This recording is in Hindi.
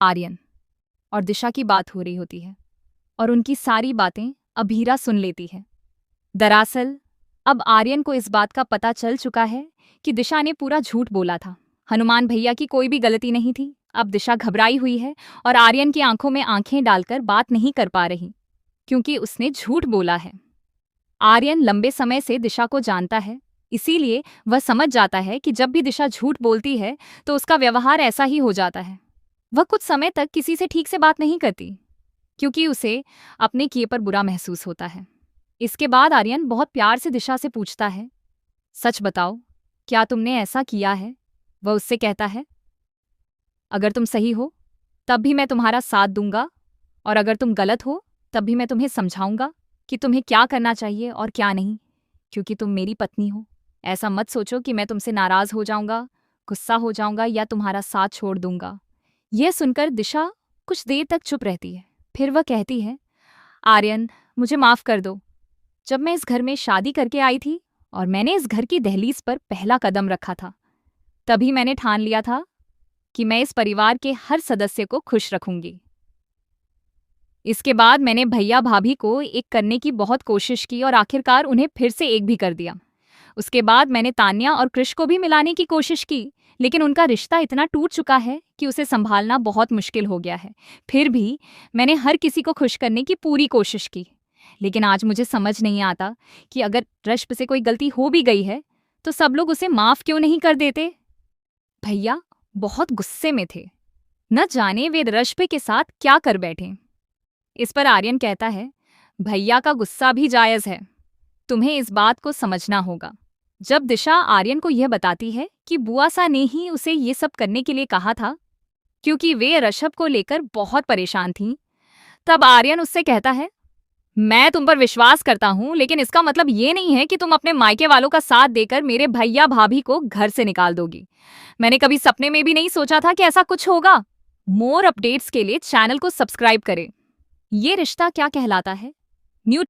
आर्यन और दिशा की बात हो रही होती है और उनकी सारी बातें अभीरा सुन लेती है। दरअसल अब आर्यन को इस बात का पता चल चुका है कि दिशा ने पूरा झूठ बोला था। हनुमान भैया की कोई भी गलती नहीं थी। अब दिशा घबराई हुई है और आर्यन की आंखों में आंखें डालकर बात नहीं कर पा रही क्योंकि उसने झूठ बोला है। आर्यन लंबे समय से दिशा को जानता है, इसीलिए वह समझ जाता है कि जब भी दिशा झूठ बोलती है तो उसका व्यवहार ऐसा ही हो जाता है। वह कुछ समय तक किसी से ठीक से बात नहीं करती क्योंकि उसे अपने किए पर बुरा महसूस होता है। इसके बाद आर्यन बहुत प्यार से दिशा से पूछता है, सच बताओ, क्या तुमने ऐसा किया है? वह उससे कहता है, अगर तुम सही हो तब भी मैं तुम्हारा साथ दूंगा और अगर तुम गलत हो तब भी मैं तुम्हें समझाऊंगा कि तुम्हें क्या करना चाहिए और क्या नहीं, क्योंकि तुम मेरी पत्नी हो। ऐसा मत सोचो कि मैं तुमसे नाराज हो जाऊंगा, गुस्सा हो जाऊंगा या तुम्हारा साथ छोड़ दूंगा। यह सुनकर दिशा कुछ देर तक चुप रहती है। फिर वह कहती है, आर्यन, मुझे माफ कर दो। जब मैं इस घर में शादी करके आई थी और मैंने इस घर की दहलीज पर पहला कदम रखा था, तभी मैंने ठान लिया था कि मैं इस परिवार के हर सदस्य को खुश रखूंगी। इसके बाद मैंने भैया भाभी को एक करने की बहुत कोशिश की और आखिरकार उन्हें फिर से एक भी कर दिया। उसके बाद मैंने तान्या और कृष को भी मिलाने की कोशिश की, लेकिन उनका रिश्ता इतना टूट चुका है कि उसे संभालना बहुत मुश्किल हो गया है। फिर भी मैंने हर किसी को खुश करने की पूरी कोशिश की, लेकिन आज मुझे समझ नहीं आता कि अगर रश्प से कोई गलती हो भी गई है तो सब लोग उसे माफ क्यों नहीं कर देते। भैया बहुत गुस्से में थे, न जाने वे रश्प के साथ क्या कर बैठे। इस पर आर्यन कहता है, भैया का गुस्सा भी जायज है, तुम्हें इस बात को समझना होगा। जब दिशा आर्यन को यह बताती है कि बुआ सा ने ही उसे ये सब करने के लिए कहा था क्योंकि वे ऋषभ को लेकर बहुत परेशान थीं, तब आर्यन उससे कहता है, मैं तुम पर विश्वास करता हूं, लेकिन इसका मतलब ये नहीं है कि तुम अपने मायके वालों का साथ देकर मेरे भैया भाभी को घर से निकाल दोगी। मैंने कभी सपने में भी नहीं सोचा था कि ऐसा कुछ होगा। मोर अपडेट्स के लिए चैनल को सब्सक्राइब करें। ये रिश्ता क्या कहलाता है